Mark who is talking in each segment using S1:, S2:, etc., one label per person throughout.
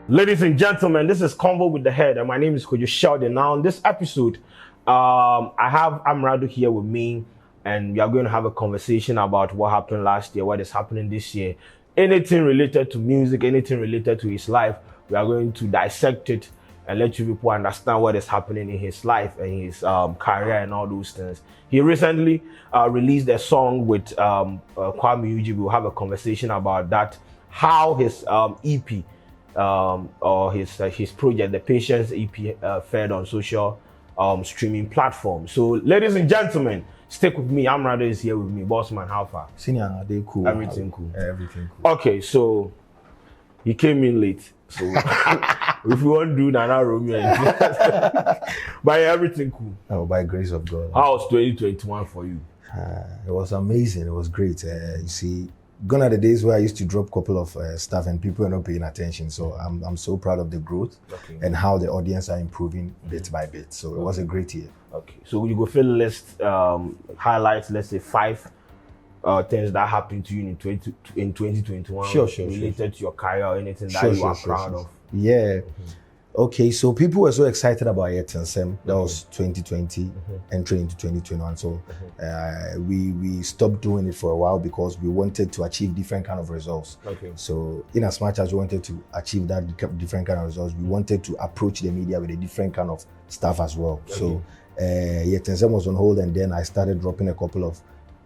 S1: Ladies and gentlemen, this is Convo with the Head, and my name is Sheldon. Now, in this episode, I have Amerado here with me, and we are going to have a conversation about what happened last year, what is happening this year, anything related to music, anything related to his life. We are going to dissect it and let you people understand what is happening in his life and his career and all those things. He recently released a song with Kwadwo. We'll have a conversation about that, how his EP or his project, the Patience EP, fared on social streaming platforms. So, ladies and gentlemen, stick with me. Amerado is here with me. Bossman, how far?
S2: Senior, they cool.
S1: Everything cool.
S2: Everything cool.
S1: Okay, so he came in late. So if you want to do Nana Romeo, but everything cool.
S2: Oh, by grace of God.
S1: How was 2021 for you?
S2: It was amazing. It was great. You see, gone are the days where I used to drop a couple of stuff and people are not paying attention. So I'm so proud of the growth and how the audience are improving bit by bit. So it was a great year.
S1: Okay, so you go fill list highlights. Let's say 5 things that happened to you in 2021.
S2: Sure.
S1: Related to your career or anything that you are proud of.
S2: Yeah. Okay, so people were so excited about it and Sam. That was 2020 entering into 2021. So we stopped doing it for a while because we wanted to achieve different kind of results. Okay. So in as much as we wanted to achieve that different kind of results, we wanted to approach the media with a different kind of stuff as well. Okay. So Yet and Sam was on hold, and then I started dropping a couple of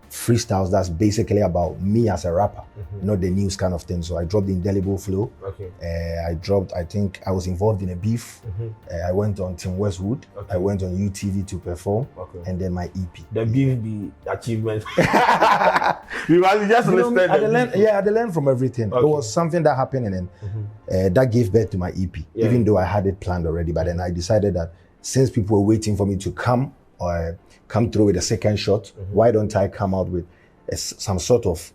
S2: freestyles that's basically about me as a rapper, not the news kind of thing. So I dropped the Indelible Flow. Okay. I think I was involved in a beef. I went on Tim Westwood. Okay. I went on UTV to perform. Okay. And then my EP.
S1: The beef, the achievement. You just listed.
S2: I learned from everything. Okay. It was something that happened, and then that gave birth to my EP. Yeah. Even though I had it planned already, but then I decided that since people were waiting for me to come through with a second shot, why don't I come out with some sort of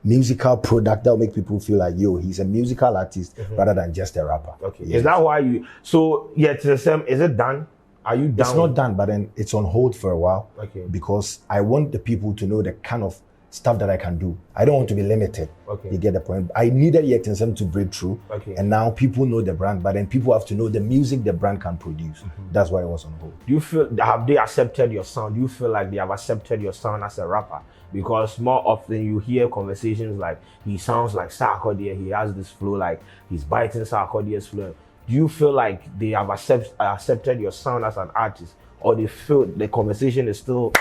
S2: musical product that will make people feel like, yo, he's a musical artist rather than just a rapper.
S1: Okay. Yes. Is that why you, so Yet and Sam, is it done? Are you done?
S2: It's not done, but then it's on hold for a while. Okay. Because I want the people to know the kind of stuff that I can do. I don't want to be limited. Okay. You get the point? I needed Yet and Sam to break through. Okay. And now people know the brand, but then people have to know the music the brand can produce. That's why it was on hold.
S1: Do you feel, have they accepted your sound? Do you feel like they have accepted your sound as a rapper? Because more often you hear conversations like, he sounds like Sarkodie, he has this flow like he's biting Sarkodie's flow. Do you feel like they have accepted your sound as an artist? Or they feel the conversation is still...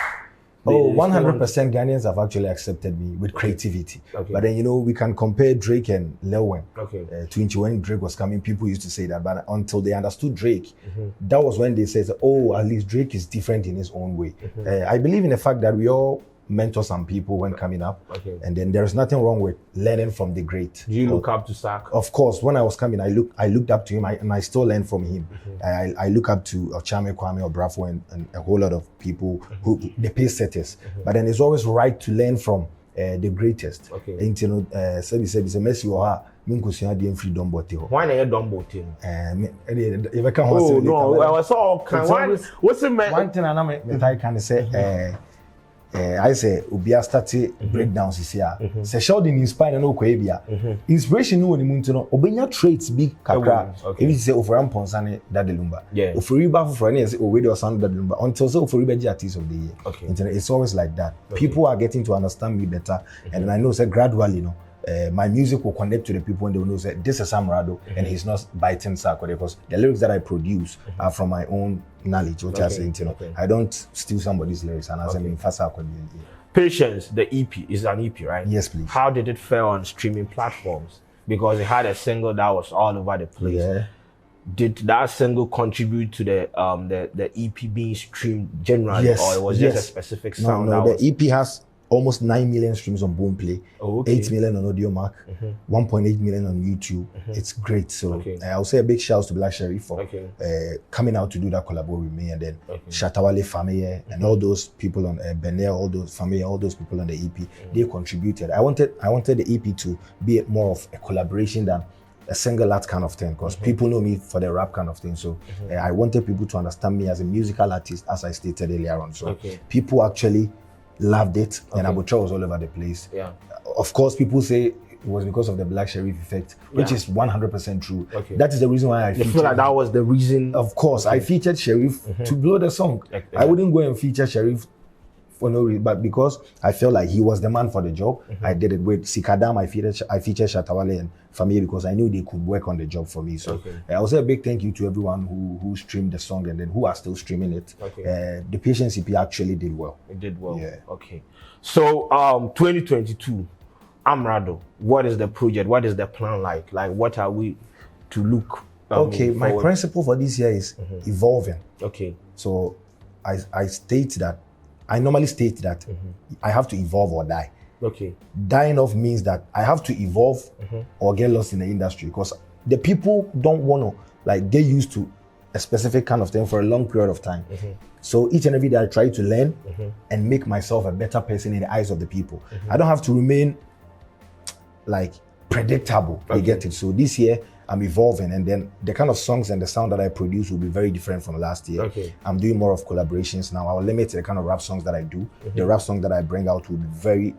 S2: 100% Ghanaians have actually accepted me with creativity. Okay. But then, we can compare Drake and Lil Wayne. Okay. When Drake was coming, people used to say that, but until they understood Drake, that was when they said, oh, at least Drake is different in his own way. I believe in the fact that we all mentor some people when coming up, and then there's nothing wrong with learning from the great.
S1: Do you look up to Sark?
S2: Of course. When I was coming, I looked up to him, and I still learn from him. I look up to Ochame Kwame or Brafo and a whole lot of people who the pace setters. But then it's always right to learn from the greatest. Okay. And it's a messy or her. Freedom bote.
S1: Why not dumb bote?
S2: Oh
S1: no, I was all kind. What's the man?
S2: One thing I can say. I say Ubia started breakdowns here. Say Sheldon inspired no kwebia. Inspiration no ni muntu no. Obenya traits big kakra. If you say oforam ponsane dadelumba. Oforiba for any say we do sound dadelumba until so oforiba artist of the year. Okay. It's always like that. Okay. People are getting to understand me better, and I know say gradually, my music will connect to the people and they will know that this is Amerado and he's not biting Sarkodie, because the lyrics that I produce are from my own knowledge, which I say, I don't steal somebody's lyrics and as I mean fast Sarkodie.
S1: Patience, the EP is an EP, right?
S2: Yes, please.
S1: How did it fare on streaming platforms? Because it had a single that was all over the place. Yeah. Did that single contribute to the EP being streamed generally, or it was just a specific sound?
S2: No, the EP has almost 9 million streams on Boomplay, 8 million on Audiomack, 1.8 million on YouTube. It's great. So I'll say a big shout out to Black Sherry for coming out to do that collabo with me, and then Shatawale Family and all those people on Benel, all those family, all those people on the EP, they contributed. I wanted the EP to be more of a collaboration than a single art kind of thing, because people know me for the rap kind of thing. So I wanted people to understand me as a musical artist, as I stated earlier on. So people actually loved it, and Abuja was all over the place. Yeah. Of course, people say it was because of the Black Sherif effect, which is 100% true.
S1: Okay.
S2: That is the reason why I
S1: feel like that was the reason.
S2: Of course, I featured Sherif to blow the song. I wouldn't go and feature Sherif for no reason, but because I felt like he was the man for the job, I did it. With Sikadam, I featured Shatawale and Family because I knew they could work on the job for me. So I will say a big thank you to everyone who streamed the song and then who are still streaming it. The Patience EP actually did well. It did well.
S1: Yeah. Okay. So 2022, Amerado, what is the project? What is the plan like? Like what are we to look?
S2: My principle for this year is evolving.
S1: Okay.
S2: So I normally state that I have to evolve or die.
S1: Okay.
S2: Dying off means that I have to evolve or get lost in the industry because the people don't want to like get used to a specific kind of thing for a long period of time. So each and every day I try to learn and make myself a better person in the eyes of the people. I don't have to remain like predictable. You get it? So this year I'm evolving, and then the kind of songs and the sound that I produce will be very different from last year. I'm doing more of collaborations now. I will limit the kind of rap songs that I do. The rap song that I bring out will be very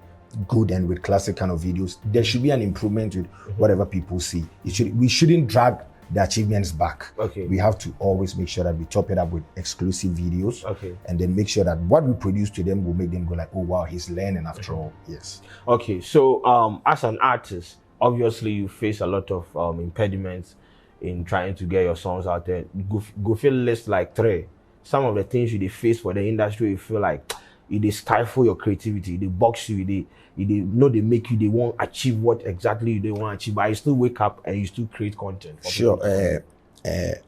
S2: good and with classic kind of videos. There should be an improvement with whatever people see. We shouldn't drag the achievements back. We have to always make sure that we top it up with exclusive videos, and then make sure that what we produce to them will make them go like, oh wow, he's learning after all. Yes.
S1: Okay, so as an artist, obviously you face a lot of impediments in trying to get your songs out there. Go feel list like 3. Some of the things you face for the industry, you feel like they stifle your creativity, they box you, they they make you, they won't achieve what exactly they want to achieve, but you still wake up and you still create content.
S2: Sure.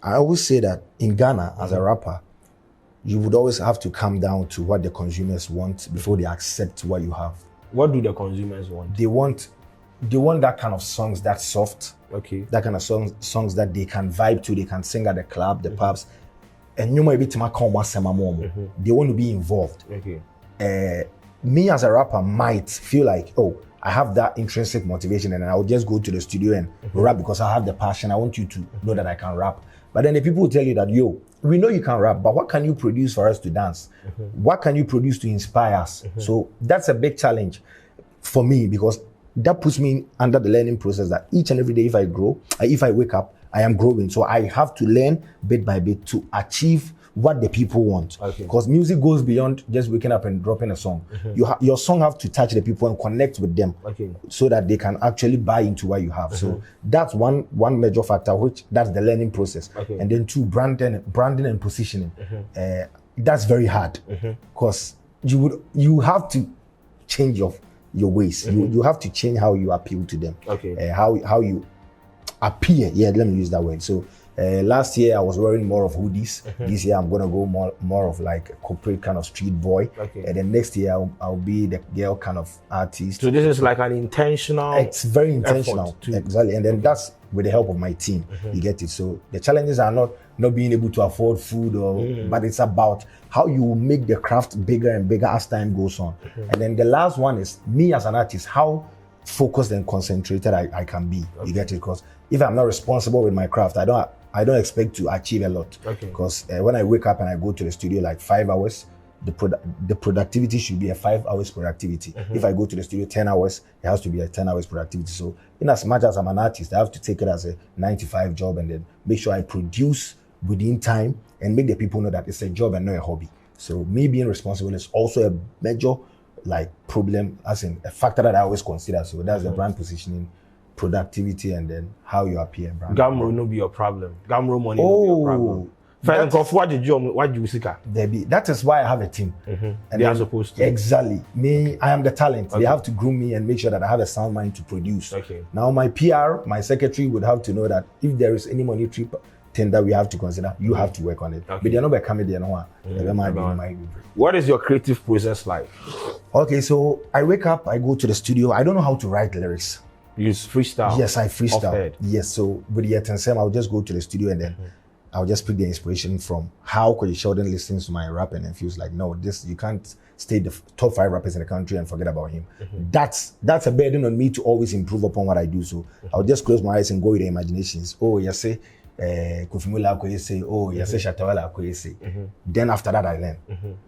S2: I always say that in Ghana, as a rapper, you would always have to come down to what the consumers want before they accept what you have.
S1: What do the consumers want?
S2: They want that kind of songs that's soft.
S1: Okay.
S2: That kind of songs that they can vibe to, they can sing at the club, the pubs. And you might be they want to be involved.
S1: Okay.
S2: Me as a rapper might feel like, oh, I have that intrinsic motivation and I'll just go to the studio and rap because I have the passion. I want you to know that I can rap. But then the people will tell you that, yo, we know you can rap, but what can you produce for us to dance? What can you produce to inspire us? So that's a big challenge for me, because that puts me under the learning process that each and every day, if I wake up, I am growing. So I have to learn bit by bit to achieve what the people want. Because music goes beyond just waking up and dropping a song. Your song have to touch the people and connect with them, so that they can actually buy into what you have. So that's one major factor, which that's the learning process. And then 2, branding and positioning. That's very hard, because you have to change your ways. You have to change how you appeal to them. How you appear. Yeah, let me use that word. So last year I was wearing more of hoodies. This year I'm gonna go more of like a corporate kind of street boy. And then next year I'll be the girl kind of artist.
S1: So this is like an intentional.
S2: It's very intentional. Exactly. And then that's with the help of my team. You get it. So the challenges are not being able to afford food, but it's about how you make the craft bigger and bigger as time goes on. And then the last one is me as an artist, how focused and concentrated I can be. You get it? Because if I'm not responsible with my craft, I don't expect to achieve a lot. Because when I wake up and I go to the studio like 5 hours, the productivity should be a 5 hours productivity. If I go to the studio 10 hours, it has to be a 10 hours productivity. So in as much as I'm an artist, I have to take it as a 9-to-5 job and then make sure I produce within time and make the people know that it's a job and not a hobby. So me being responsible is also a major problem, as in a factor that I always consider. So that's the brand positioning, productivity, and then how you appear.
S1: Gamro no be your problem. Gamro money no be your problem.
S2: That is why I have a team.
S1: And they are supposed to.
S2: Exactly. I am the talent. They have to groom me and make sure that I have a sound mind to produce. Now my PR, my secretary would have to know that if there is any monetary thing that we have to consider, you have to work on it. But they're not coming there.
S1: What is your creative process like?
S2: Okay, so I wake up, I go to the studio. I don't know how to write lyrics.
S1: You use freestyle?
S2: Yes, I freestyle. Yes, so with the Yetensem, I'll just go to the studio and then I'll just pick the inspiration from how Sheldon listens to my rap and feels like, no, you can't stay the top 5 rappers in the country and forget about him. That's a burden on me to always improve upon what I do. So I'll just close my eyes and go with the imaginations. Oh, yes, say Kofimula Akoyese, oh, yes, Shatawala Akoyese. Then after that, I learn.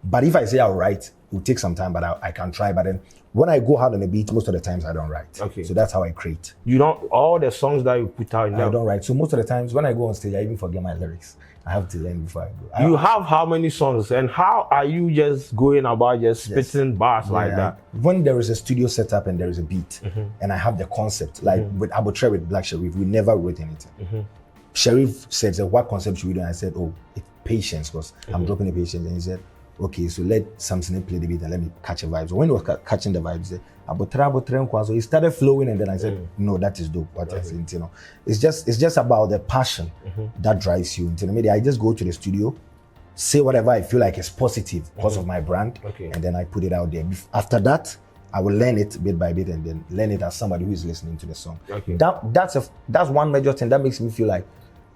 S2: But if I say I'll write, it will take some time, but I can try. But then when I go hard on a beat, most of the times I don't write.
S1: Okay.
S2: So that's how I create.
S1: You don't, all the songs that you put out now?
S2: I don't write. So most of the times when I go on stage, I even forget my lyrics. I have to learn before I go.
S1: You have how many songs, and how are you just going about just spitting bars like that?
S2: When there is a studio setup and there is a beat, and I have the concept, like with Abotre with Black Sharif, we never wrote anything. Sharif said, so what concept should we do? And I said, oh, it's patience, because I'm dropping the patience. And he said, okay, so let Samson play the beat and let me catch the vibes. So when he was catching the vibes, he said, Abotre, so he started flowing, and then I said, no, that is dope. What I think, you know, it's just about the passion that drives you. Maybe I just go to the studio, say whatever I feel like is positive because of my brand, and then I put it out there. After that, I will learn it bit by bit, and then learn it as somebody who is listening to the song. That's one major thing that makes me feel like,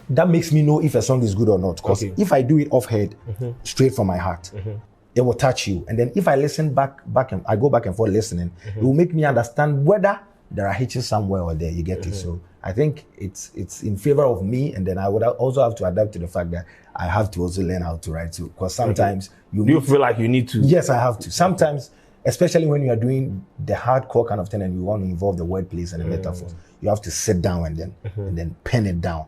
S2: that makes me know if a song is good or not. Because if I do it off head, straight from my heart, it will touch you. And then if I listen back and I go back and forth listening, it will make me understand whether there are hitches somewhere or there. You get it? So I think it's in favor of me, and then I would also have to adapt to the fact that I have to also learn how to write too. Because sometimes you feel like you need to. Yes, I have to. Sometimes, especially when you are doing the hardcore kind of thing and you want to involve the wordplays and the metaphors, you have to sit down and then pen it down.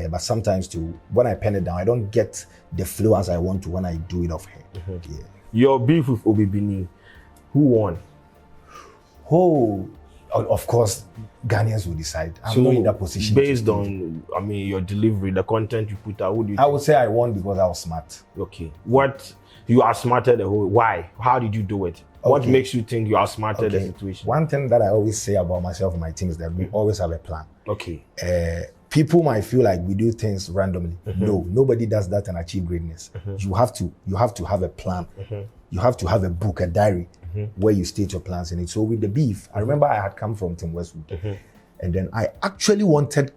S2: But sometimes too, when I pen it down, I don't get the flow as I want to when I do it off head.
S1: Your beef with Obibini, who won?
S2: Oh, of course, Ghanaians will decide. I'm not in that position.
S1: Based on, I mean, your delivery, the content you put out, who do you think?
S2: I would say I won because I was smart.
S1: Okay. What, you outsmarted the whole, why? How did you do it? What makes you think you outsmarted the situation?
S2: One thing that I always say about myself and my team is that we always have a plan.
S1: Okay.
S2: People might feel like we do things randomly. No, nobody does that and achieve greatness. You have to have a plan. You have to have a book, a diary, where you state your plans in it. So with the beef, I remember I had come from Tim Westwood, and then I actually wanted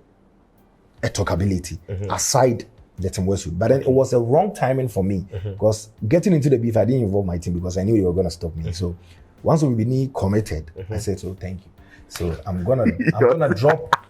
S2: a talkability aside the Tim Westwood, but then it was a wrong timing for me because getting into the beef, I didn't involve my team because I knew they were gonna stop me. So once we committed, I said, so thank you. So I'm gonna drop.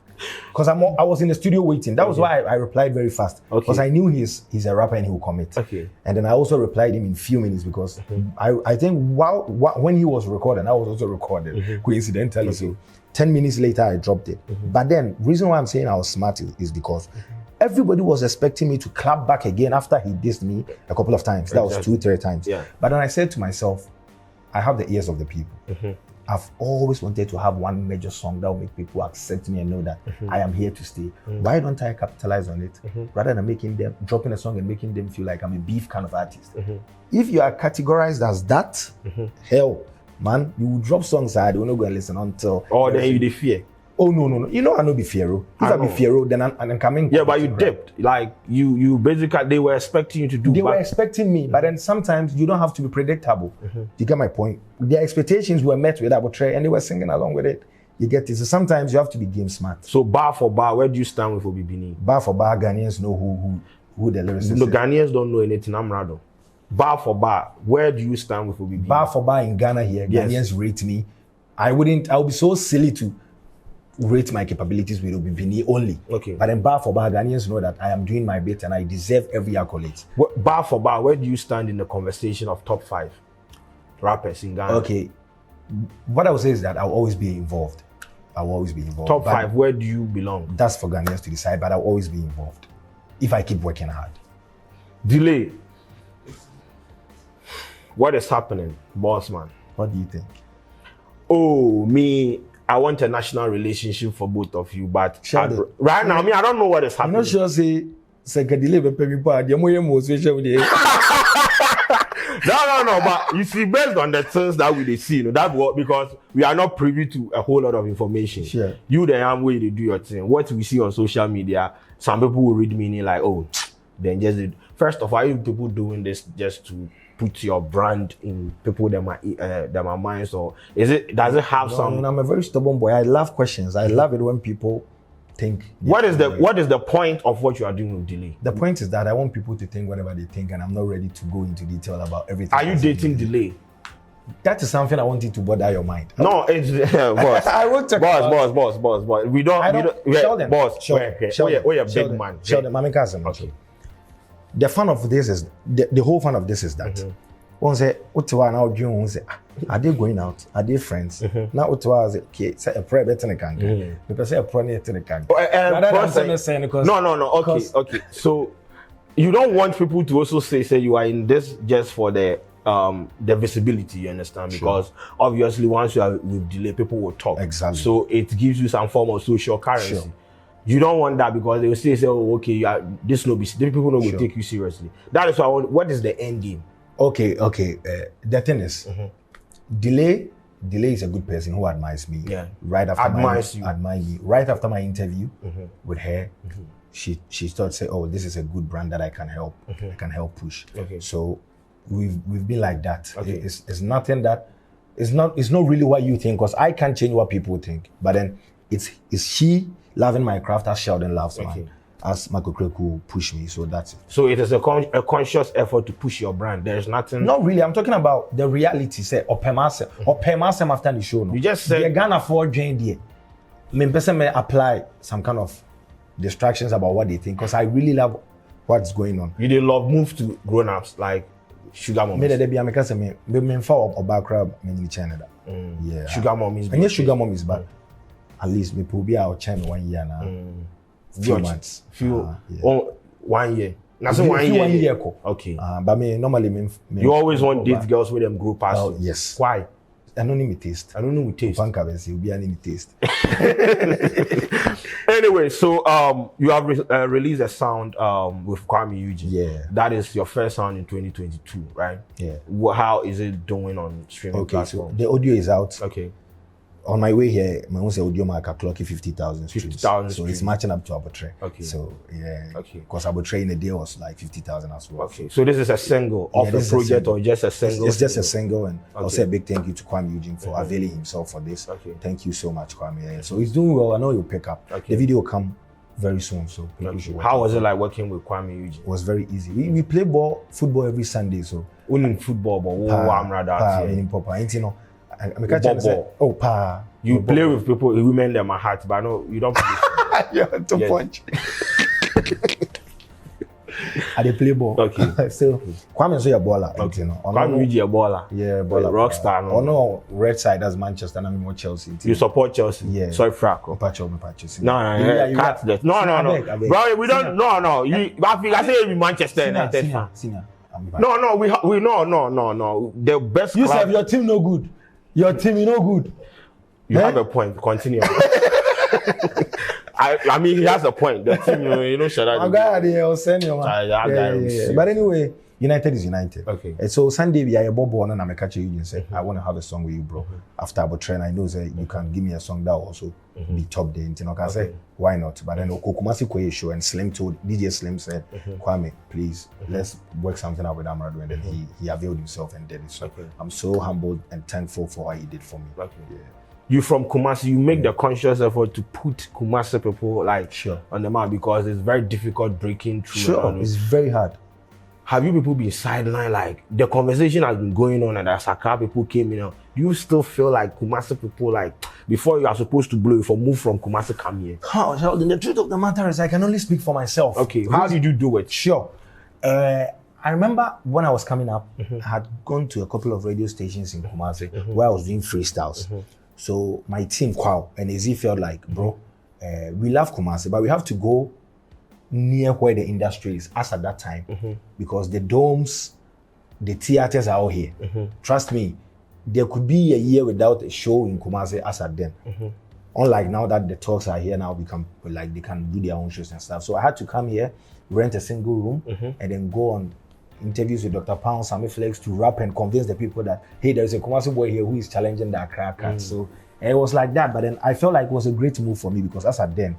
S2: Because I was in the studio waiting. That was why I replied very fast. Because I knew he's a rapper and he will commit. And then I also replied him in few minutes because I think when he was recording, I was also recording coincidentally. So 10 minutes later, I dropped it. But then, reason why I'm saying I was smart is because everybody was expecting me to clap back again after he dissed me a couple of times. That was 2-3 times. But then I said to myself, I have the ears of the people. I've always wanted to have one major song that will make people accept me and know that I am here to stay. Why don't I capitalize on it rather than dropping a song and making them feel like I'm a beef kind of artist? If you are categorized as that, hell, man, you will drop songs that I will not go and listen until.
S1: Or then you fear.
S2: Oh no! You know I know be Fiero. If I be Fiero, then I'm coming.
S1: Yeah, but you dipped. Like you basically, they were expecting you to do.
S2: They were expecting me, but then sometimes you don't have to be predictable. You get my point? Their expectations were met with Abotre, and they were singing along with it. You get it? So sometimes you have to be game smart.
S1: So bar for bar, where do you stand with Obibini?
S2: Bar for bar, Ghanaians know who the lyricists.
S1: No, Ghanaians don't know anything. Amerado. Bar for bar, where do you stand with Obibini?
S2: Bar for bar in Ghana here, Ghanaians rate me. I would be so silly to rate my capabilities with Obibini only. But then bar for bar, Ghanaians know that I am doing my bit and I deserve every accolade.
S1: Bar for bar, where do you stand in the conversation of top 5 rappers in Ghana?
S2: What I would say is that I'll always be involved.
S1: Top 5, where do you belong?
S2: That's for Ghanaians to decide, but I'll always be involved if I keep working hard.
S1: Delay. What is happening, boss man?
S2: What do you think?
S1: Oh, I want a national relationship for both of you, but right now, I don't know what is happening.
S2: I'm not sure delay
S1: No, but you see, based on the things that we see, because we are not privy to a whole lot of information. You the young way to do your thing. What we see on social media, some people will read meaning like, oh, then just first of all, you people doing this just to put your brand in people that my minds, or does it have some?
S2: I'm a very stubborn boy. I love questions. I love it when people think.
S1: What is the point of what you are doing with Delay?
S2: The point is that I want people to think whatever they think, and I'm not ready to go into detail about everything.
S1: Are you dating Delay?
S2: That is something I want you to bother your mind.
S1: No, it's boss.
S2: I won't talk
S1: boss. We don't.
S2: Sheldon,
S1: boss.
S2: Sheldon,
S1: we're a big man.
S2: Sheldon, Mami Kazim.
S1: Okay.
S2: The fun of this is the whole fun of this is that one say, "Utiwa now doing?" One say, "Are they going out? Are they friends?" Now Utiwa say, "Okay, say a prayer better than can." Because say a prayer better than can.
S1: No. Okay. So you don't want people to also say you are in this just for the visibility, you understand? Because obviously once you are with delay, people will talk.
S2: Exactly.
S1: So it gives you some form of social currency.
S2: Sure.
S1: You don't want that because they will say, oh, okay, you are this no be people not will take you seriously. That is why what is the end game?
S2: Okay. The thing is, delay is a good person who admires me.
S1: Yeah.
S2: Right after
S1: admire
S2: me. Right after my interview with her, she started to say, "Oh, this is a good brand that I can help. I can help push."
S1: Okay.
S2: So we've been like that.
S1: Okay.
S2: It's nothing that it's not really what you think, because I can't change what people think. But then it's she loving my craft as Sheldon loves mine. As Marco Kreku push me, so that's it.
S1: So it is a conscious effort to push your brand. There's nothing.
S2: Not really. I'm talking about the reality. Say, Opemasem after the show. No?
S1: You just said
S2: the Ghana for join there. Me person may apply some kind of distractions about what they think, because I really love what's going on.
S1: You did love move to grown-ups like sugar mommies.
S2: Me be America say me for Obakra me China. Yeah.
S1: Sugar mommies.
S2: And yes, sugar mommies, but at least me will be out China 1 year now. Few months.
S1: 1 year. That's
S2: 1 year.
S1: Okay.
S2: But me normally
S1: you always want date girls with them grow past.
S2: Oh, yes.
S1: Why?
S2: I don't need me taste. You'll be an taste.
S1: Anyway, so you have released a sound with Kwame Eugene.
S2: Yeah.
S1: That is your first sound in 2022, right?
S2: Yeah.
S1: How is it doing on streaming platforms?
S2: So the audio is out.
S1: Okay.
S2: On my way here, my own audio mark clocking 50,000 streams.
S1: 50,000
S2: so it's matching up to Abotre.
S1: Okay.
S2: So yeah.
S1: Okay.
S2: Because Abotre in a day was like 50,000 as well.
S1: Okay. So this is a single of the project or just a single?
S2: It's just a single, and I'll say a big thank you to Kwame Eugene for availing himself for this.
S1: Okay.
S2: Thank you so much, Kwame. Yeah. So he's doing well. I know he'll pick up.
S1: Okay.
S2: The video will come very soon. So
S1: how was it like working with Kwame Eugene?
S2: It was very easy. We play football every Sunday. So
S1: only football, but Amerado. You play with people, women them are hot, but no, you don't play.
S2: Yeah, to punch. I dey play ball.
S1: Okay.
S2: So Kwame is a baller.
S1: Okay.
S2: You know,
S1: Kwame is a baller.
S2: Yeah, baller.
S1: Rockstar.
S2: No. No, red side as Manchester, and I'm more Chelsea.
S1: You support Chelsea?
S2: Yeah.
S1: Sorry, Franco.
S2: Pacho.
S1: No. Cut that. No. Bro, we don't. No. You. I say we Manchester United fan. No. We no. The best.
S2: You said your team no good. Your team is no good.
S1: You have a point. Continue. I mean, he has a point. The team, shut up.
S2: But anyway, United is United.
S1: Okay.
S2: And so Sunday we are a bobo and I'm a catcher. You say, I want to have a song with you, bro. After about train, I know that you can give me a song that will also be top there. You know, I say, why not? But then Kumasi Koye show and Slim told DJ Slim said, Kwame, please let's work something out with Amerado, and then he availed himself and did it. So I'm so humbled and thankful for what he did for me.
S1: Okay. Yeah. You from Kumasi, you make the conscious effort to put Kumasi people on the map because it's very difficult breaking through.
S2: Sure, it's very hard.
S1: Have you people been sidelined? Like the conversation has been going on and as Accra people came in. Do you still feel like Kumasi people, like before you are supposed to blow, if you move from Kumasi, come here?
S2: Sheldon, the truth of the matter is I can only speak for myself.
S1: Okay, how did you do it?
S2: Sure. I remember when I was coming up, I had gone to a couple of radio stations in Kumasi where I was doing freestyles. So my team, Kwadwo and Izzy felt like, bro, we love Kumasi, but we have to go near where the industry is as at that time because the domes, the theaters are all here. Trust me, there could be a year without a show in Kumasi as at then. Unlike now that the talks are here now, they can do their own shows and stuff. So I had to come here, rent a single room, and then go on interviews with Dr. Pound, Sammy Flex to rap and convince the people that, hey, there's a Kumasi boy here who is challenging the Accra Cats. So it was like that. But then I felt like it was a great move for me because as at then,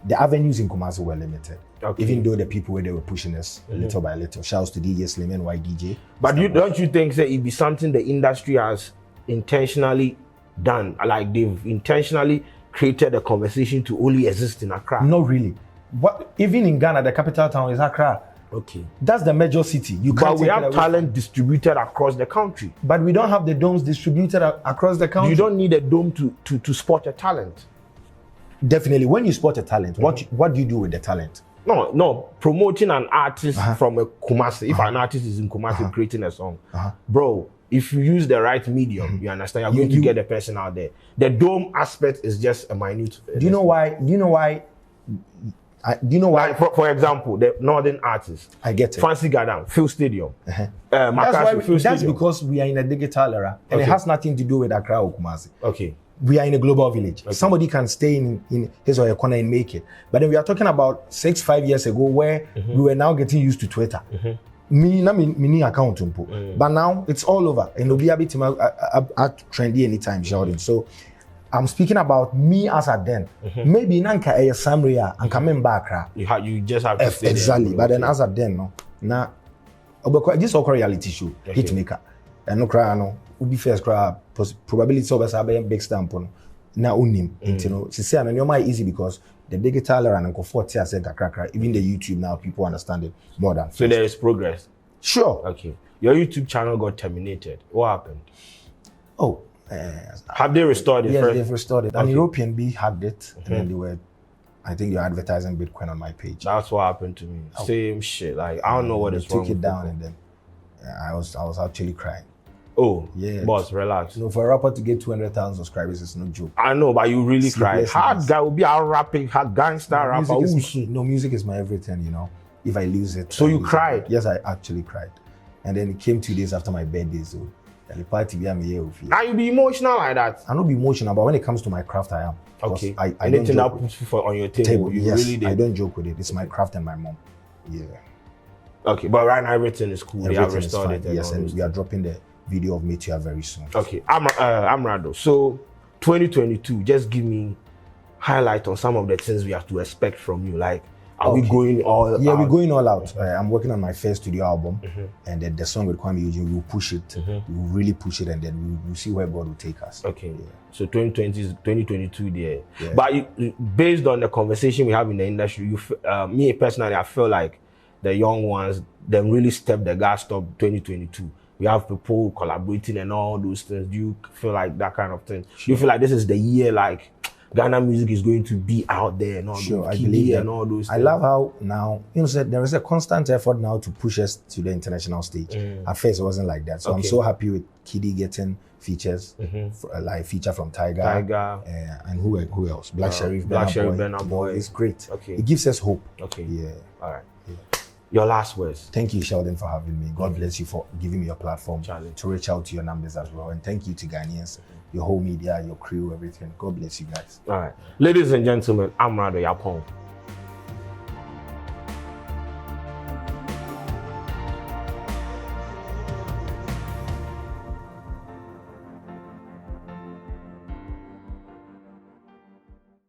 S2: the avenues in Kumasi were limited. Okay. Even though the people where they were pushing us little by little. Shouts to DJ Slim and YDJ.
S1: But don't you think that it be something the industry has intentionally done? Like they've intentionally created a conversation to only exist in Accra?
S2: Not really. Even in Ghana, the capital town is Accra.
S1: Okay.
S2: That's the major city.
S1: But we have talent distributed across the country.
S2: But we don't have the domes distributed across the country.
S1: You don't need a dome to spot a talent.
S2: Definitely. When you spot a talent, what do you do with the talent?
S1: No. Promoting an artist from a Kumasi. If an artist is in Kumasi creating a song, bro, if you use the right medium, you understand, you're going to get the person out there. The dome aspect is just a minute.
S2: Do you know why?
S1: Like for example, the northern artists.
S2: I get it.
S1: Fancy Gadam, Phil Stadium.
S2: That's because we are in a digital era, and it has nothing to do with Accra or Kumasi.
S1: Okay.
S2: We are in a global village. Okay. Somebody can stay in his or her corner and make it. But then we are talking about 6-5 years ago where we were now getting used to Twitter. Me account. But now it's all over. And it'll be a bit trendy anytime, Sheldon. So I'm speaking about me as a then. Maybe Nanka a Samria and coming back.
S1: You just have to stay
S2: exactly.
S1: there.
S2: But then as a then, no. Now, this is a reality show, Hitmaker. And no cry, no. Would be first cry. Probability of us have a big stamp on. Now, you know, she said, and you're easy because the digital era and 40 years even the YouTube now, people understand it more than.
S1: So there is progress.
S2: Sure.
S1: Okay. Your YouTube channel got terminated. What happened?
S2: Oh.
S1: Have they restored it?
S2: Yes, they've restored it. An European bee hacked it, and then they were, I think, you're advertising Bitcoin on my page.
S1: That's what happened to me. Same shit. Like I don't know what is wrong.
S2: Took it down, and then I was actually crying.
S1: Oh,
S2: yeah,
S1: boss, relax.
S2: No, for a rapper to get 200,000 subscribers is no joke.
S1: I know, but you really cried. Hard guy will be a rapping, hard gangster rapper.
S2: Music is my everything, you know. If I lose it,
S1: so you cried?
S2: Yes, I actually cried, and then it came 2 days after my birthday, so. The party be
S1: now you be emotional like that.
S2: I don't be emotional, but when it comes to my craft, I am.
S1: Okay.
S2: I
S1: anything that puts food on your table, you
S2: yes,
S1: really did.
S2: I don't joke with it. It's my craft and my mom. Yeah.
S1: Okay, but right now everything is cool.
S2: Everything is fine. Yes, and we are dropping the video of Meteor very soon.
S1: Okay, Amerado. So 2022, just give me highlight on some of the things we have to expect from you. Like, are we going all out?
S2: Yeah, we're going all out. I'm working on my first studio album, and then the song with Kwame Eugene, we'll push it. We'll really push it, and then we'll see where God will take us.
S1: Okay.
S2: Yeah.
S1: So 2022 there. Yeah. But based on the conversation we have in the industry, me personally, I feel like the young ones, they really stepped the gas up 2022. We have people collaborating and all those things. Do you feel like that kind of thing? Sure. Do you feel like this is the year, like, Ghana music is going to be out there and all
S2: sure,
S1: those
S2: I believe
S1: and all those
S2: things. I love how now, you know, there is a constant effort now to push us to the international stage. At first, it wasn't like that. So I'm so happy with Kiddy getting features, like feature from Tiger, and who else? Black Sheriff,
S1: Burna Boy.
S2: It's great.
S1: Okay.
S2: It gives us hope.
S1: Okay.
S2: Yeah.
S1: All right.
S2: Yeah.
S1: Your last words.
S2: Thank you, Sheldon, for having me. God bless you for giving me your platform to reach out to your numbers as well. And thank you to Ghanaians, your whole media, your crew, everything. God bless you guys.
S1: All right. Ladies and gentlemen, Amerado Yapon.